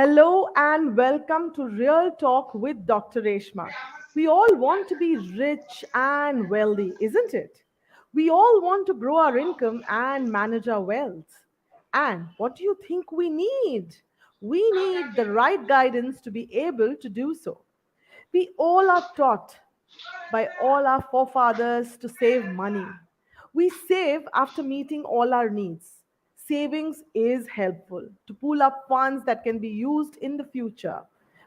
Hello and welcome to Real Talk with Dr. Reshma. We all want to be rich and wealthy, isn't it? We all want to grow our income and manage our wealth. And what do you think we need? We need the right guidance to be able to do so. We all are taught by all our forefathers to save money. We save after meeting all our needs. Savings is helpful to pool up funds that can be used in the future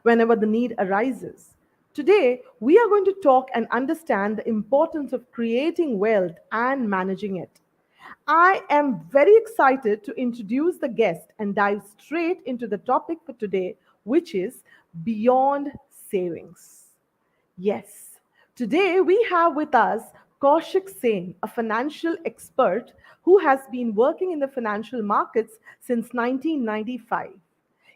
whenever the need arises. Today, we are going to talk and understand the importance of creating wealth and managing it. I am very excited to introduce the guest and dive straight into the topic for today, which is beyond savings. Yes. Today we have with us Kaushik Sen, a financial expert who has been working in the financial markets since 1995.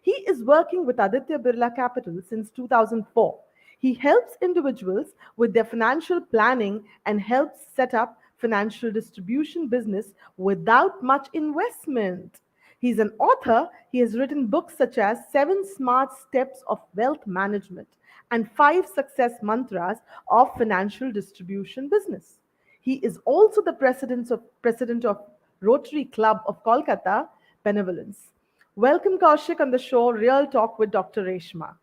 He is working with Aditya Birla Capital since 2004. He helps individuals with their financial planning and helps set up financial distribution business without much investment. He's an author. He has written books such as Seven Smart Steps of Wealth Management and Five Success Mantras of Financial Distribution Business. He is also the president of Rotary Club of Kolkata, Benevolence. Welcome, Kaushik, on the show Real Talk with Dr. Reshma.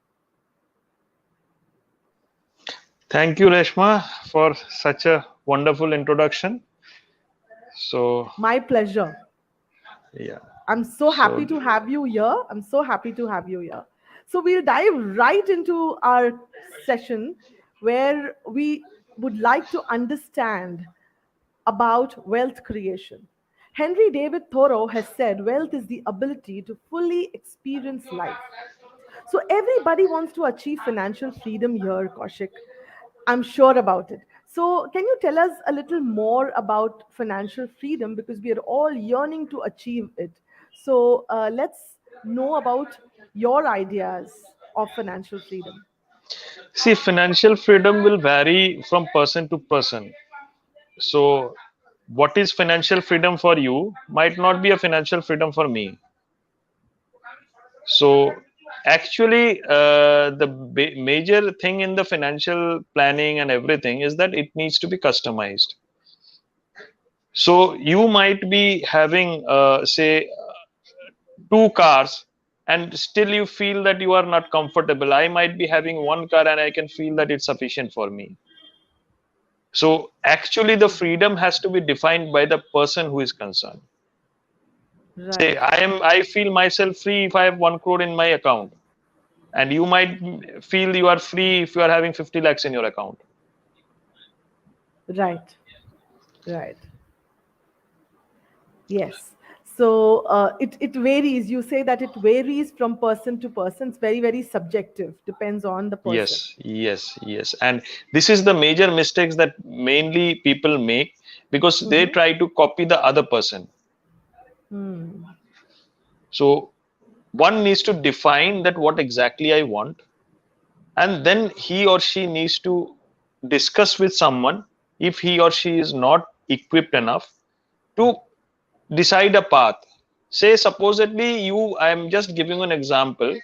Thank you, Reshma, for such a wonderful introduction. So, My pleasure. yeah. I'm so happy So, to have you here. I'm so happy to have you here. So we'll dive right into our session where we would like to understand about wealth creation. Henry David Thoreau has said wealth is the ability to fully experience life. So everybody wants to achieve financial freedom here, Kaushik. I'm sure about it. So can you tell us a little more about financial freedom because we are all yearning to achieve it. So let's know about your ideas of financial freedom. see, financial freedom will vary from person to person. So, what is financial freedom for you might not be a financial freedom for me. So, actually, the major thing in the financial planning and everything is that it needs to be customized. So, you might be having, say, two cars and still you feel that you are not comfortable. I might be having one car and I can feel that it's sufficient for me. So actually the freedom has to be defined by the person who is concerned. Say Right, I feel myself free if I have 1 crore in my account, and you might feel you are free if you are having 50 lakhs in your account. right, right. Yes. So it varies. You say that it varies from person to person. It's very, very subjective, depends on the person. Yes, and this is the major mistakes that mainly people make because they Mm-hmm. try to copy the other person. Hmm. So one needs to define that what exactly I want, and then he or she needs to discuss with someone if he or she is not equipped enough to decide a path. Say supposedly you, I am just giving an example.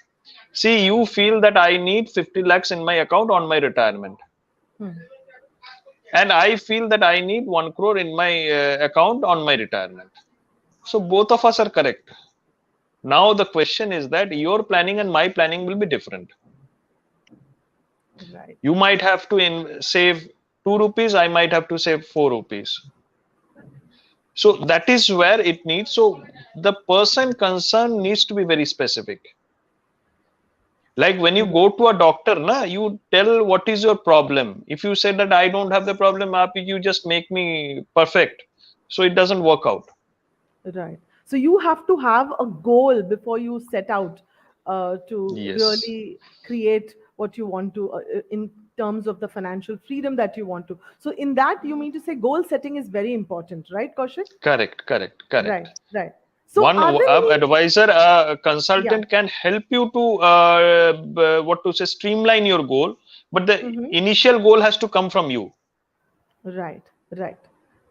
See, you feel that I need 50 lakhs in my account on my retirement, Hmm. and I feel that I need 1 crore in my account on my retirement. So both of us are correct. Now the question is that your planning and my planning will be different. Right. You might have to save 2 rupees, I might have to save 4 rupees. So that is where it needs. So the person concerned needs to be very specific. Like when you go to a doctor, na, you tell what is your problem. If you say that I don't have the problem, you just make me perfect. So it doesn't work out. Right. So you have to have a goal before you set out to Yes. really create what you want to in terms of the financial freedom that you want to. So in that, you mean to say goal setting is very important, right, Kaushik? Correct. Right, right. So One are there any, advisor, a yeah. consultant can help you to what to say, streamline your goal, but the Mm-hmm. initial goal has to come from you. Right, right.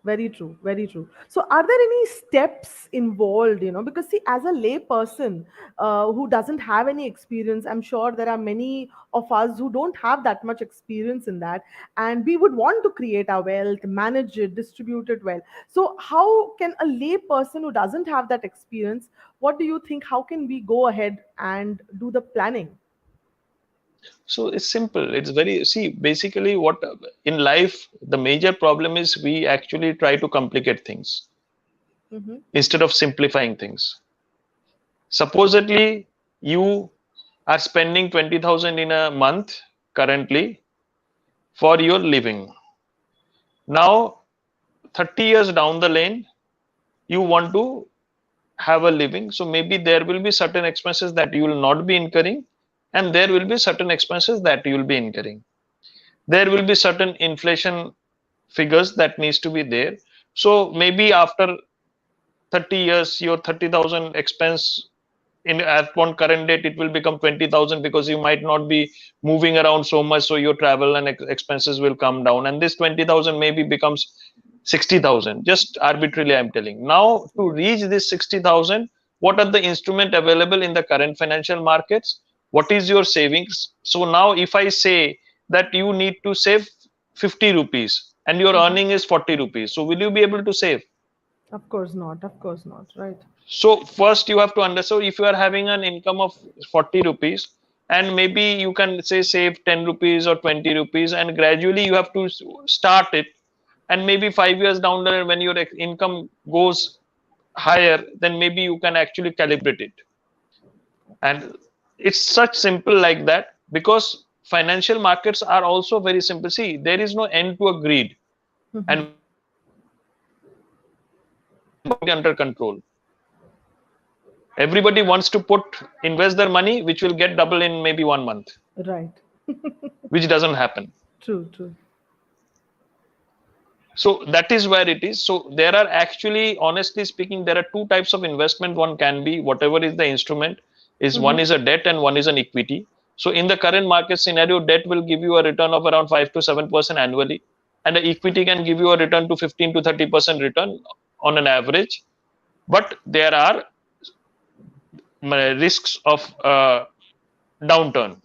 Very true, very true. So are there any steps involved, because see, as a lay person who doesn't have any experience, I'm sure there are many of us who don't have that much experience in that, and we would want to create our wealth, manage it, distribute it well. So how can a lay person who doesn't have that experience, what do you think, how can we go ahead and do the planning? So it's simple. It's very, see, basically, what in life, the major problem is we actually try to complicate things Mm-hmm. instead of simplifying things. Supposedly, you are spending 20,000 in a month currently for your living. Now, 30 years down the lane, you want to have a living. So maybe there will be certain expenses that you will not be incurring, and there will be certain expenses that you will be incurring. There will be certain inflation figures that needs to be there. So maybe after 30 years, your 30,000 expense in at one current date, it will become 20,000 because you might not be moving around so much. So your travel and expenses will come down. And this 20,000 maybe becomes 60,000, just arbitrarily, I'm telling. Now, to reach this 60,000, what are the instrument available in the current financial markets? What is your savings? So now, if I say that you need to save 50 rupees and your Mm-hmm. earning is 40 rupees, so will you be able to save? Of course not. Of course not. Right. So first you have to understand. So if you are having an income of 40 rupees, and maybe you can say save 10 rupees or 20 rupees, and gradually you have to start it. And maybe 5 years down the line, when your income goes higher, then maybe you can actually calibrate it. And it's such simple like that, because financial markets are also very simple. See, there is no end to a greed. Mm-hmm. And once you have greed, everything under control. Everybody wants to invest their money, which will get double in maybe 1 month, Right. which doesn't happen. True, true. So that is where it is. So there are actually, honestly speaking, there are two types of investment. One can be whatever is the instrument, is one Mm-hmm. is a debt and one is an equity. So in the current market scenario, debt will give you a return of around 5 to 7% annually, and the equity can give you a return to 15 to 30% return on an average. But there are risks of downturn.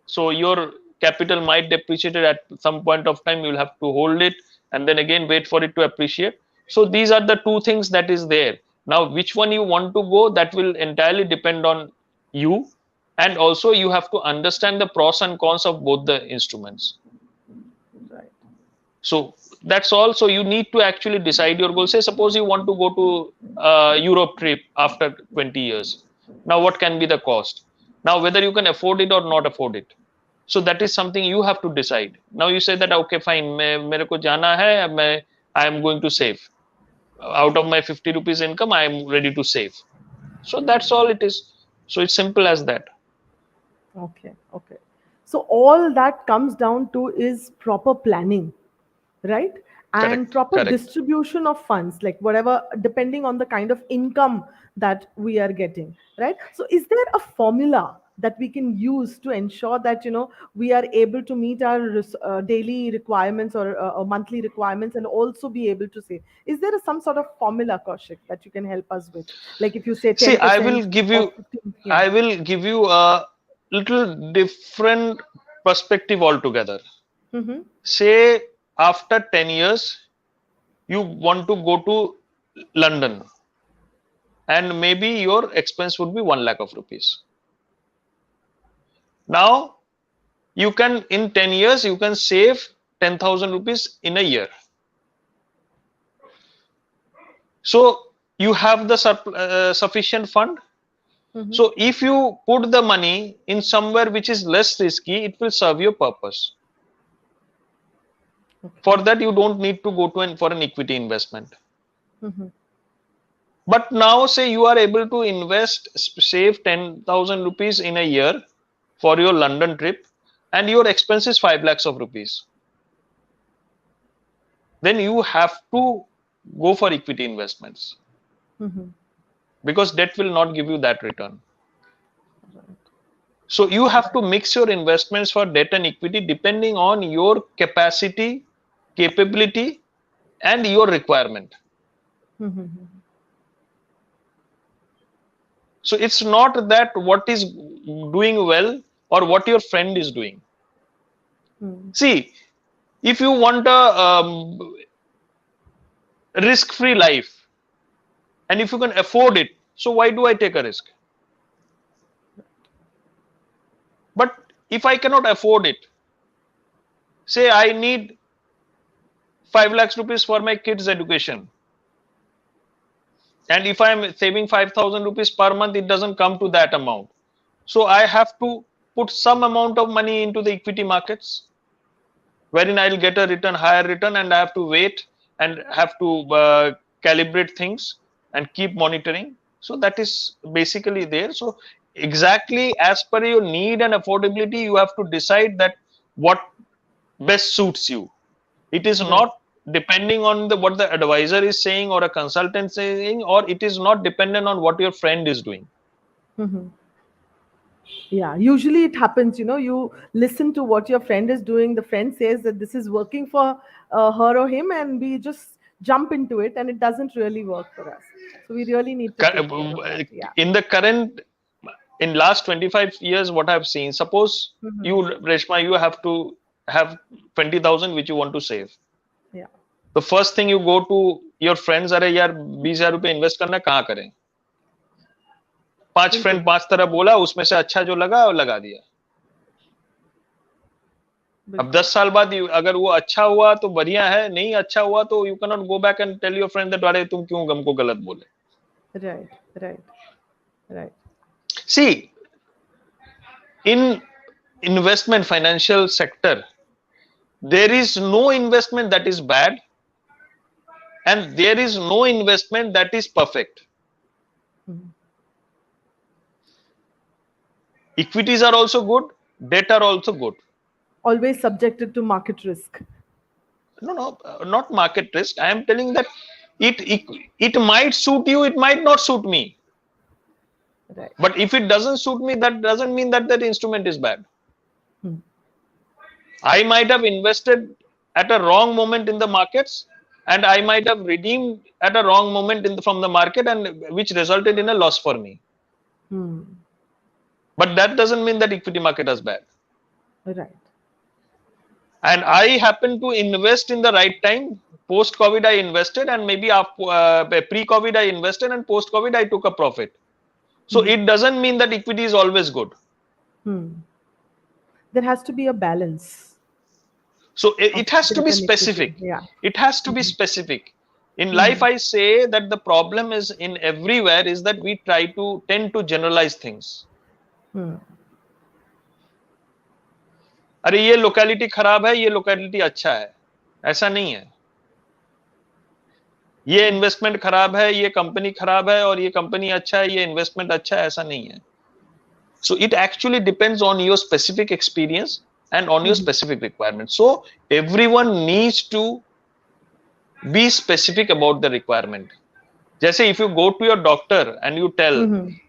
So your capital might depreciate at some point of time. You'll have to hold it and then again wait for it to appreciate. So these are the two things that is there. Now, which one you want to go, that will entirely depend on you. And also you have to understand the pros and cons of both the instruments. Right. So that's all. So you need to actually decide your goal. Say, suppose you want to go to Europe trip after 20 years. Now, what can be the cost? Now, whether you can afford it or not afford it. So that is something you have to decide. Now you say that okay, fine, मेरे को जाना है, I am going to save. Out of my 50 rupees income, I am ready to save. So that's all it is. So it's simple as that. Okay, okay. So all that comes down to is proper planning, right? And Correct, proper correct. distribution of funds, like whatever, depending on the kind of income that we are getting, right? So is there a formula that we can use to ensure that, we are able to meet our daily requirements or monthly requirements and also be able to save? Is there some sort of formula, Kaushik, that you can help us with? Like if you say See, 10% or 15, yeah. I will give you a little different perspective altogether. Mm-hmm. Say after 10 years, you want to go to London, and maybe your expense would be 1 lakh of rupees. Now, you can, in 10 years, you can save 10,000 rupees in a year. So, you have the sufficient fund. Mm-hmm. So, if you put the money in somewhere which is less risky, it will serve your purpose. For Okay. that, you don't need to go to for an equity investment. Mm-hmm. But now, say you are able to save 10,000 rupees in a year for your London trip, and your expense is 5 lakhs of rupees. Then you have to go for equity investments, Mm-hmm. because debt will not give you that return. Right. So you have to mix your investments for debt and equity depending on your capacity, capability, and your requirement. So it's not that what is doing well or what your friend is doing. See, if you want a risk-free life, and if you can afford it, so why do I take a risk? But if I cannot afford it, say I need 5 lakhs rupees for my kids' education, and if I'm saving 5,000 rupees per month, it doesn't come to that amount. So I have to put some amount of money into the equity markets, wherein I'll get a return, higher return, and I have to wait and have to calibrate things and keep monitoring. So that is basically there. So exactly as per your need and affordability, you have to decide that what best suits you. It is Right. not depending on what the advisor is saying or a consultant saying, or it is not dependent on what your friend is doing. Yeah, usually it happens, you listen to what your friend is doing. The friend says that this is working for her or him, and we just jump into it, and it doesn't really work for us. So we really need to take care of that. Yeah. In the current, in last 25 years, what I've seen, suppose you, Reshma, you have to have 20,000 which you want to save. Yeah. The first thing you go to your friends, अरे यार 20,000 रुपए invest करना, कहाँ करें? 5 friend 5 तरह बोला, उसमें से अच्छा जो लगा वो लगा दिया. अब 10 साल बाद अगर वो अच्छा हुआ तो बढ़िया है, नहीं अच्छा हुआ तो you can not go back and tell your friend that अरे तुम क्यों हमको गलत बोले. Right, right, right. See, in investment financial sector, there is no investment that is bad, and there is no investment that is perfect. Equities are also good, debt are also good. Always subjected to market risk. No, not market risk. I am telling that it might suit you, it might not suit me. Right. But if it doesn't suit me, that doesn't mean that that instrument is bad. I might have invested at a wrong moment in the markets, and I might have redeemed at a wrong moment from the market, and which resulted in a loss for me. But that doesn't mean that equity market is bad. Right. And I happen to invest in the right time. Post COVID, I invested, and maybe pre COVID, I invested, and post COVID, I took a profit. So it doesn't mean that equity is always good. There has to be a balance. So it has to be specific. Yeah. It has to be specific. In life, I say that the problem is in everywhere is that we tend to generalize things. अरे ये locality खराब है, ये locality अच्छा है, ऐसा नहीं है. ये इन्वेस्टमेंट खराब है, ये कंपनी खराब है, और ये कंपनी अच्छा है, ये इन्वेस्टमेंट अच्छा है, ऐसा नहीं है. So it actually depends on your specific experience and on your specific requirements. So everyone needs to be specific about the requirement. जैसे if you go to your doctor and you tell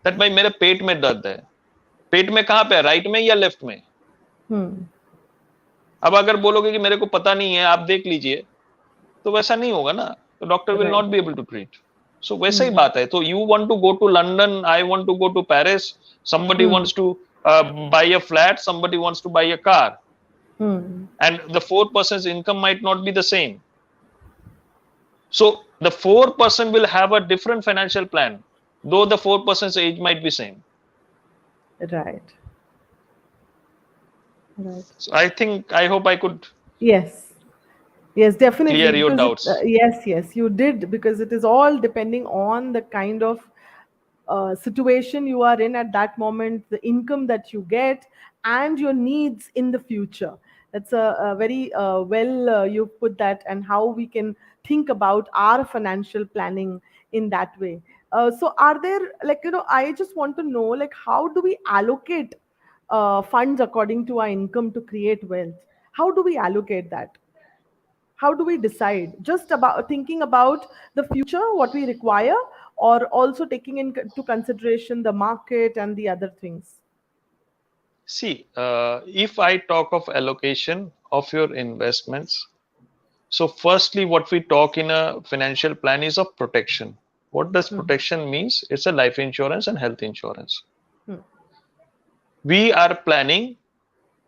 that भाई मेरे पेट में दर्द है, पेट में कहाँ पे है, राइट में या लेफ्ट में? अब अगर बोलोगे कि मेरे को पता नहीं है, आप देख लीजिए, तो वैसा नहीं होगा ना. तो doctor will not be able to treat. So वैसा ही बात है. तो you want to go to London, I want to go to Paris, somebody wants to buy a flat, somebody wants to buy a car, and the fourth person's income might not be the same. So the fourth person will have a different financial plan, though the fourth person's age might be same. Right. Right. So I hope I could Yes, definitely. clear your doubts. Yes, you did, because it is all depending on the kind of situation you are in at that moment, the income that you get, and your needs in the future. That's a very you put that, and how we can think about our financial planning in that way. So are there, I just want to know, how do we allocate funds according to our income to create wealth? How do we allocate that? How do we decide? Just about thinking about the future, what we require, or also taking into consideration the market and the other things? See, if I talk of allocation of your investments, So firstly, what we talk in a financial plan is of protection. What does Mhm. protection means? It's a life insurance and health insurance. Mhm. We are planning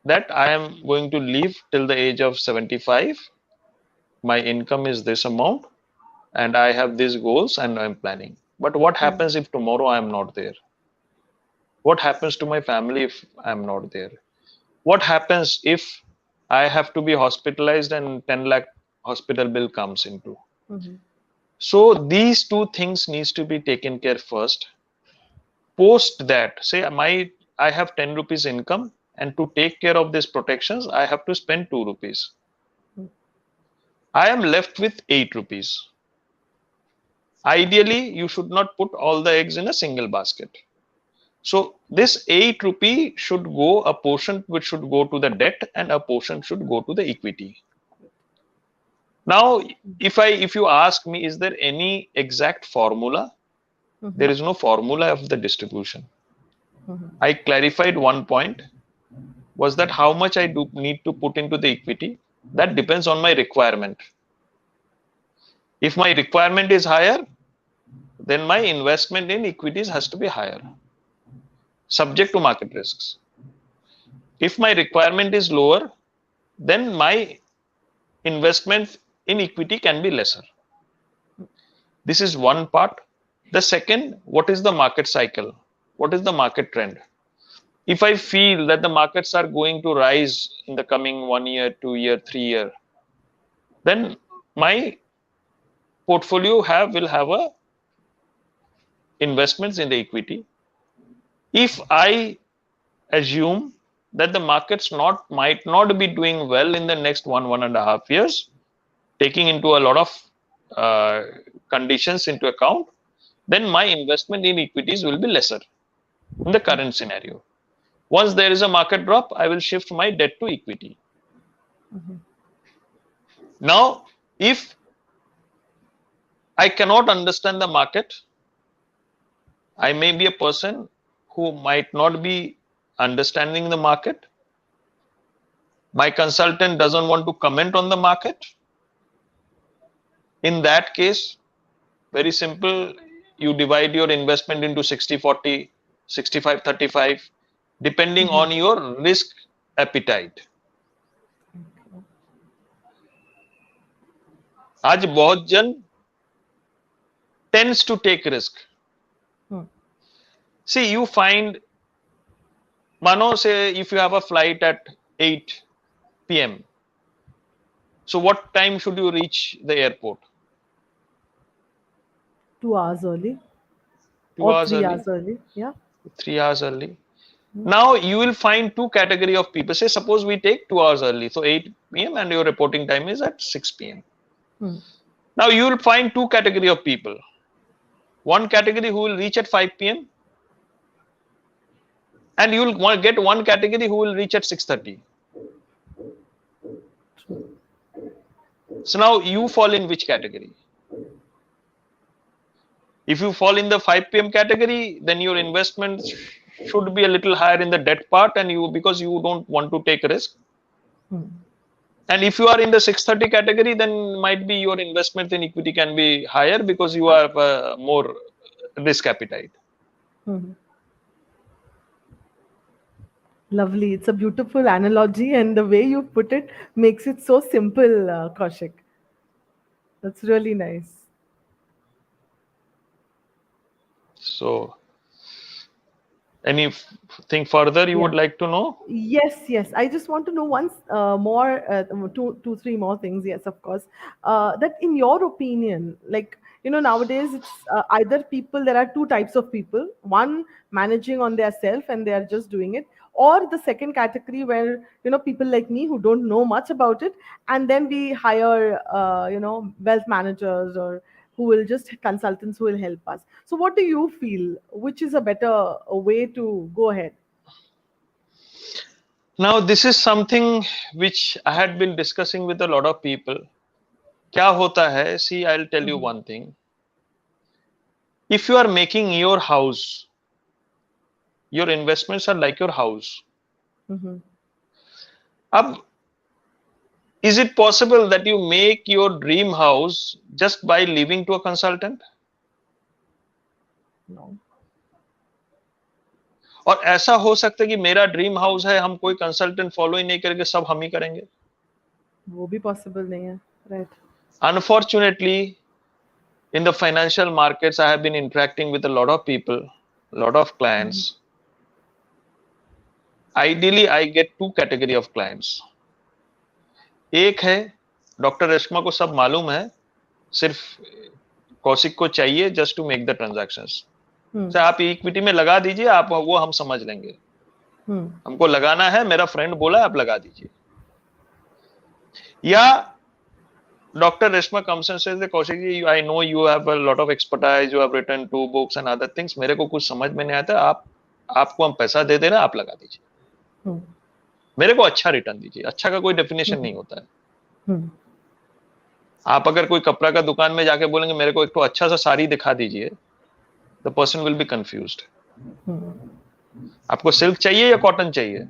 that I am going to live till the age of 75. My income is this amount and I have these goals and I'm planning. But what Mhm. happens if tomorrow I am not there? What happens to my family if I'm not there? What happens if I have to be hospitalized and 10 lakh hospital bill comes into? Mhm. So these two things needs to be taken care first. Post that, say I have 10 rupees income and to take care of these protections, I have to spend 2 rupees. Mhm. I am left with 8 rupees. Ideally, you should not put all the eggs in a single basket. So this 8 rupee should go, a portion which should go to the debt and a portion should go to the equity. Now, if you ask me, is there any exact formula? There Mhm. is no formula of the distribution. Mhm. I clarified one point was that how much I do need to put into the equity. That depends on my requirement. If my requirement is higher, then my investment in equities has to be higher, subject to market risks. If my requirement is lower, then my investment in equity can be lesser. This is one part. The second, what is the market cycle? What is the market trend? If I feel that the markets are going to rise in the coming 1 year, 2 year, 3 year, then my portfolio will have a investments in the equity. If I assume that the markets not might not be doing well in the next 1.5 years, taking into a lot of uh, conditions into account, then my investment in equities will be lesser in the current scenario. Once there is a market drop, I will shift my debt to equity. Mhm. Now, if I cannot understand the market, I may be a person who might not be understanding the market. My consultant doesn't want to comment on the market. In that case, very simple, you divide your investment into 60-40, 65-35, depending Mhm. on your risk appetite. आज बहुत जन tends to take risk. Mhm. See, you find, Mano, say if you have a flight at 8 p.m. So what time should you reach the airport? 2 hours early Two or hours 3 hours early, early. Yeah. 3 hours early. Now you will find two category of people. Say suppose we take 2 hours early, so 8 p.m. and your reporting time is at 6 p.m. Mhm. Now you will find two category of people. One category who will reach at 5 p.m. and you will get one category who will reach at 6:30. So now you fall in which category? If you fall in the 5 p.m. category, then your investments should be a little higher in the debt part, and you because you don't want to take risk. Mhm. And if you are in the 630 category, then might be your investment in equity can be higher because you have more risk appetite. Mhm. Lovely. It's a beautiful analogy, and the way you put it makes it so simple, Kaushik. That's really nice. So, anything further you Yeah. would like to know? Yes, yes. I just want to know once more, two, three more things. Yes, of course. That in your opinion, like, nowadays it's either people. There are two types of people. One managing on their self and they are just doing it, or the second category where people like me who don't know much about it, and then we hire wealth managers or who will just consultants who will help us. So, what do you feel? Which is a better way to go ahead? Now, this is something which I had been discussing with a lot of people. क्या होता है? See, I'll tell you Mhm. one thing. If you are making your house, your investments are like your house. Mhm. अब Is it possible that you make your dream house just by leaving to a consultant? No. और ऐसा हो सकता है कि मेरा dream house है, हम कोई कंसल्टेंट फॉलो ही नहीं करेंगे, सब हम ही करेंगे? वो भी पॉसिबल नहीं है, right? Unfortunately, in the financial markets, I have been interacting with a lot of people, a lot of clients. Ideally, I get two category of clients. एक है डॉक्टर रेशमा को सब मालूम है, सिर्फ कौशिक को चाहिए just to make the transactions. Sir आप इक्विटी में लगा दीजिए, आप वो हम समझ लेंगे, हमको लगाना है, मेरा फ्रेंड बोला आप लगा दीजिए। या Dr. Reshma comes and says, Kaushik ji, I know you have a lot of expertise, you have written 2 books and other things. मेरे को कुछ समझ में नहीं आता, आपको हम पैसा दे देना, आप लगा दीजिए, मेरे को अच्छा रिटर्न दीजिए। अच्छा का कोई डेफिनेशन नहीं होता है। आप अगर कोई कपड़ा का दुकान में जाके बोलेंगे मेरे को एक तो अच्छा सा साड़ी दिखा दीजिए, the person will be confused. आपको सिल्क चाहिए या कॉटन चाहिए?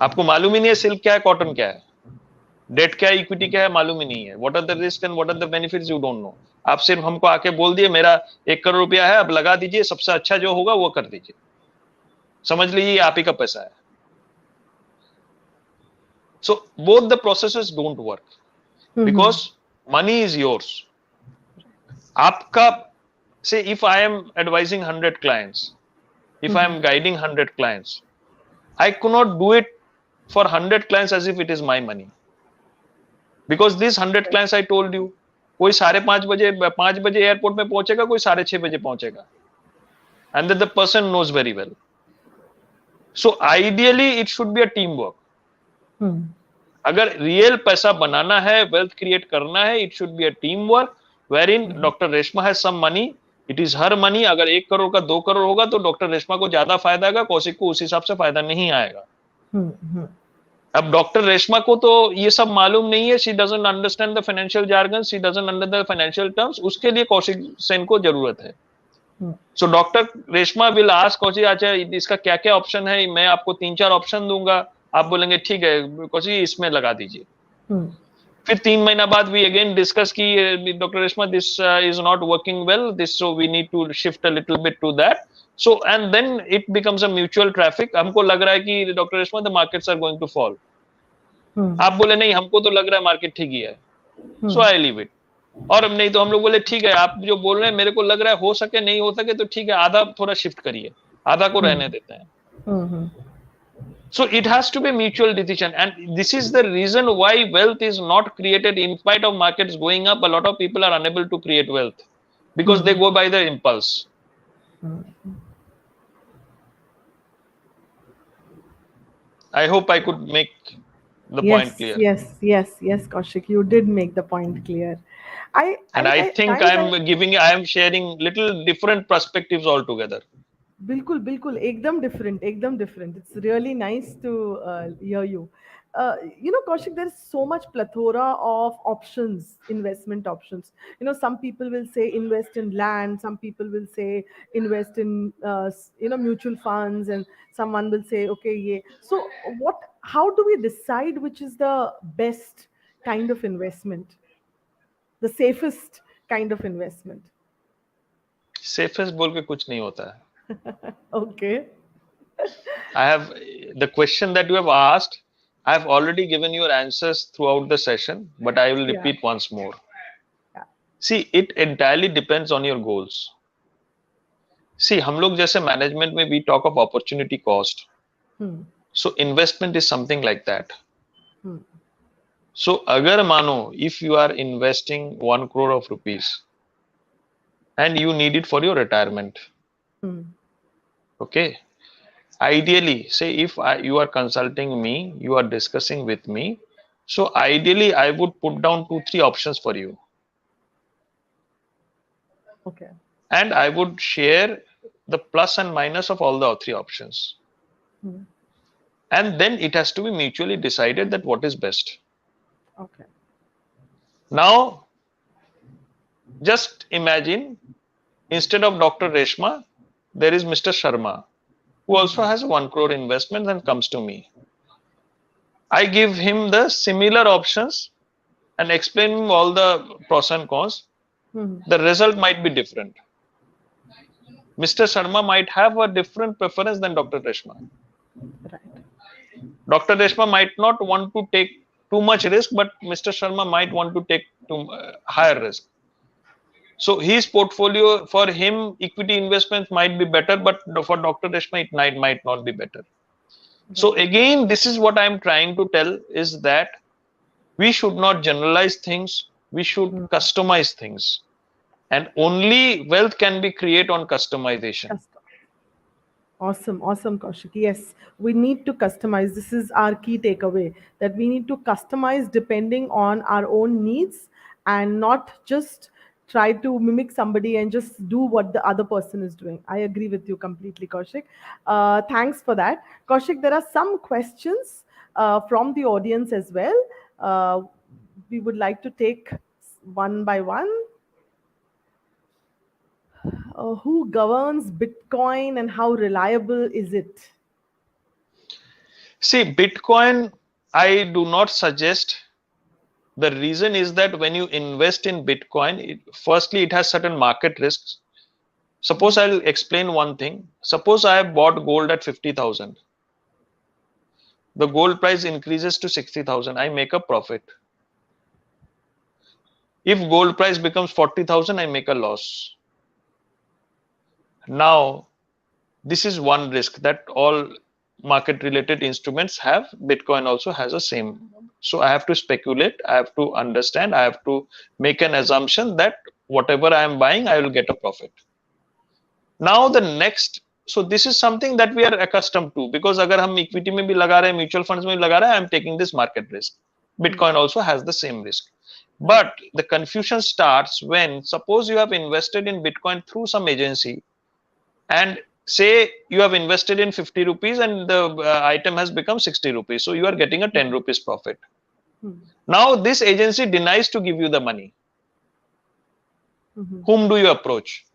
आपको मालूम ही नहीं है सिल्क क्या है, कॉटन क्या है, डेट क्या है, इक्विटी क्या है, मालूम ही नहीं है। What are the risk and what are the benefits, you don't know. आप सिर्फ हमको आके बोल दिए मेरा 1 करोड़ रुपया है, अब लगा दीजिए, सबसे अच्छा जो होगा वो कर दीजिए, समझ लीजिए आप ही का पैसा है। So both the processes don't work because money is yours. आपका से if I am advising 100 clients, if I am guiding 100 clients, I cannot do it for 100 clients as if it is my money, because these 100 clients I told you, कोई 5:30 बजे airport में पहुंचेगा, कोई 6:30 बजे पहुंचेगा, and that the person knows very well. So ideally it should be a teamwork. अगर real पैसा बनाना है, वेल्थ क्रिएट करना है, it should be a teamwork wherein Dr. Reshma has some money. It is her money. अगर 1 करोड़ का 2 करोड़ होगा तो doctor Reshma को ज्यादा फायदा आएगा, कौशिक को उस हिसाब से फायदा नहीं आएगा। अब डॉक्टर रेशमा को तो ये सब मालूम नहीं है, she doesn't understand the financial jargon, she doesn't understand the financial terms, उसके लिए कौशिक सेन को जरूरत है। So doctor Reshma will ask Kaushik, अच्छा इसका क्या क्या ऑप्शन है, मैं आपको 3-4 ऑप्शन दूंगा, आप बोलेंगे ठीक है कौशिक इसमें लगा दीजिए। फिर 3 महीना बाद वी अगेन डिस्कस की doctor Reshma this is not working well, this so we need to shift a little bit to that. So and then it becomes a mutual traffic. हमको लग रहा है कि doctor Reshma the markets are going to fall, आप बोले नहीं हमको तो लग रहा है मार्केट ठीक ही है, सो आई लीव इट। और नहीं तो हम लोग बोले ठीक है आप जो बोल रहे हैं मेरे को लग रहा है हो सके नहीं हो सके तो ठीक है, आधा थोड़ा शिफ्ट करिए, आधा को रहने देते हैं। So it has to be mutual decision, and this is the reason why wealth is not created. In spite of markets going up, a lot of people are unable to create wealth because they go by the impulse. I hope I could make the point clear. Yes, Kaushik, you did make the point clear. I think I am sharing little different perspectives altogether. बिल्कुल एकदम different. It's really nice to hear you. Kaushik, there is so much plethora of options, investment options. Some people will say invest in land, some people will say invest in mutual funds, and someone will say okay, yeah. So how do we decide which is the best kind of investment, the safest kind of investment? Safest बोल के कुछ नहीं होता है। Okay. I have the question that you have asked, I have already given your answers throughout the session, but I will repeat once more. See, it entirely depends on your goals. See, हम लोग जैसे management में we talk of opportunity cost. So investment is something like that. So अगर मानो if you are investing 1 crore of rupees and you need it for your retirement. Okay. Ideally, say if you are consulting me, you are discussing with me. So ideally, I would put down 2-3 options for you. Okay. And I would share the plus and minus of all the 3 options. And then it has to be mutually decided that what is best. Okay. Now, just imagine instead of Dr. Reshma, there is Mr. Sharma, who also has 1 crore investment and comes to me. I give him the similar options and explain him all the pros and cons. Mhm. The result might be different. Mr. Sharma might have a different preference than Dr. Reshma. Right. Dr. Reshma might not want to take too much risk, but Mr. Sharma might want to take higher risk. So his portfolio, for him, equity investments might be better, but for Dr. Reshma, it might not be better. So Right. again, this is what I'm trying to tell is that we should not generalize things. We should Mhm. customize things. And only wealth can be created on customization. Custom. Awesome, awesome, Kaushik. Yes, we need to customize. This is our key takeaway, that we need to customize depending on our own needs and not just try to mimic somebody and just do what the other person is doing. I agree with you completely, Kaushik. Thanks for that. Kaushik, there are some questions from the audience as well. Uh, we would like to take one by one. Who governs Bitcoin and how reliable is it? See, Bitcoin, I do not suggest. The reason is that when you invest in Bitcoin, firstly, it has certain market risks. Suppose I'll explain one thing. Suppose I have bought gold at 50,000. The gold price increases to 60,000. I make a profit. If gold price becomes 40,000, I make a loss. Now, this is one risk that all market related instruments have. Bitcoin also has the same. So I have to speculate, I have to understand, I have to make an assumption that whatever I am buying, I will get a profit. Now the next, so this is something that we are accustomed to, because agar hum equity mein bhi laga rahe hain, mutual funds mein bhi laga rahe hain, I am taking this market risk. Bitcoin also has the same risk. Right. But the confusion starts when, suppose you have invested in Bitcoin through some agency, and say you have invested in 50 rupees and the item has become 60 rupees, so you are getting a 10 rupees profit. Hmm. Now this agency denies to give you the money. Mhm. Whom do you approach?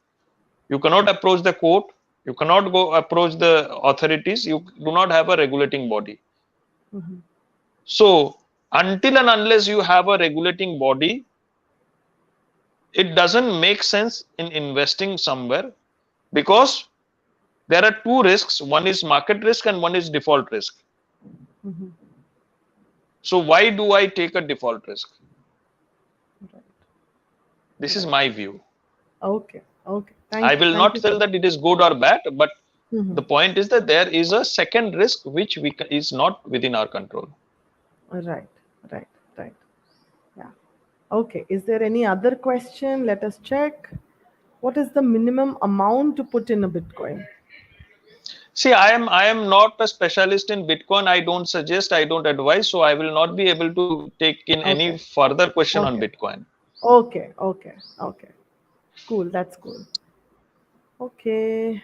You cannot approach the court, you cannot go approach the authorities, you do not have a regulating body. Mhm. So until and unless you have a regulating body, it doesn't make sense in investing somewhere, because there are two risks. One is market risk and one is default risk. Mhm. So why do I take a default risk? Right. This is Right. my view. Okay. Okay. I Thank you. will Thank not you for tell that. that it is good or bad, but the Mhm. point is that there is a second risk which is not within our control. Right. Right. Right. Yeah. Okay. Is there any other question? Let us check. What is the minimum amount to put in a Bitcoin? See, I am not a specialist in Bitcoin. I don't suggest, I don't advise, so I will not be able to take in any Okay. further question on Okay. Bitcoin. Okay. Okay. Okay. Cool. That's cool. Okay.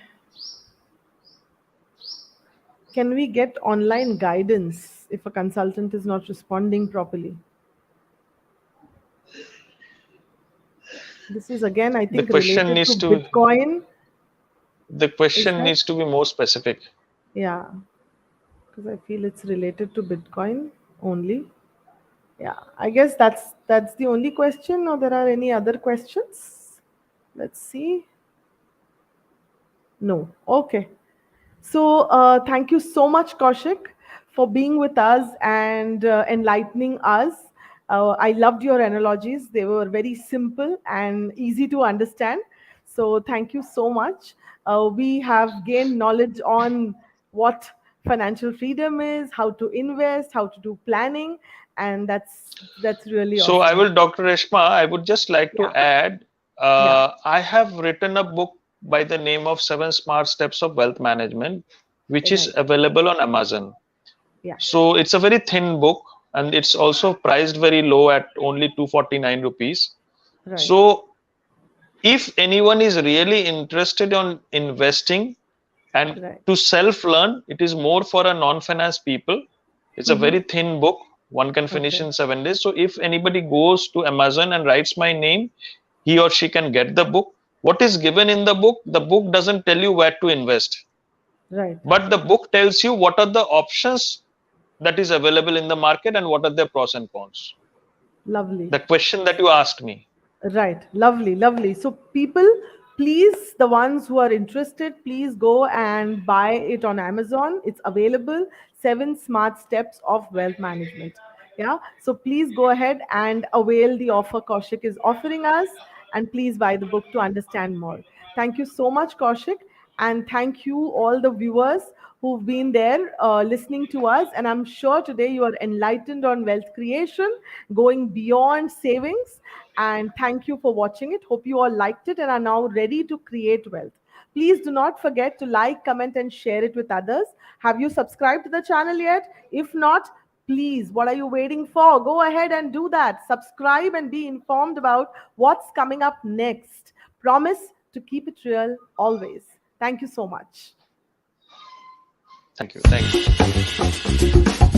Can we get online guidance if a consultant is not responding properly? This is again, I The think, question related needs to to Bitcoin. the Is question that? needs to be more specific. Yeah, because I feel it's related to Bitcoin only. Yeah, I guess that's the only question, or there are any other questions? Let's see. No. Okay. So, thank you so much, Kaushik, for being with us and enlightening us. I loved your analogies, they were very simple and easy to understand. So, thank you so much. We have gained knowledge on what financial freedom is, how to invest, how to do planning, and that's really So I awesome. will, Dr. Reshma, I would just like to Yeah, add, yeah, I have written a book by the name of Seven Smart Steps of Wealth Management, which is right, available on Amazon. yeah, So it's a very thin book and it's also priced very low at only 249 rupees. right, So if anyone is really interested on investing and right. to self learn, it is more for a non-finance people. It's a Mm-hmm. very thin book, one can finish Okay, in 7 days. So if anybody goes to Amazon and writes my name, he or she can get the book. What is given in the book doesn't tell you where to invest, right, but the book tells you what are the options that is available in the market and what are their pros and cons. Lovely. The question that you asked me. Right. Lovely, lovely. So, people, please, the ones who are interested, please go and buy it on Amazon. It's available. Seven Smart Steps of Wealth Management. Yeah. So, please go ahead and avail the offer Kaushik is offering us. And please buy the book to understand more. Thank you so much, Kaushik. And thank you, all the viewers who've been there listening to us. And I'm sure today you are enlightened on wealth creation, going beyond savings. And thank you for watching it. Hope you all liked it and are now ready to create wealth. Please do not forget to like, comment, and share it with others. Have you subscribed to the channel yet? If not, please, what are you waiting for? Go ahead and do that. Subscribe and be informed about what's coming up next. Promise to keep it real always. Thank you so much. Thank you. Thank you.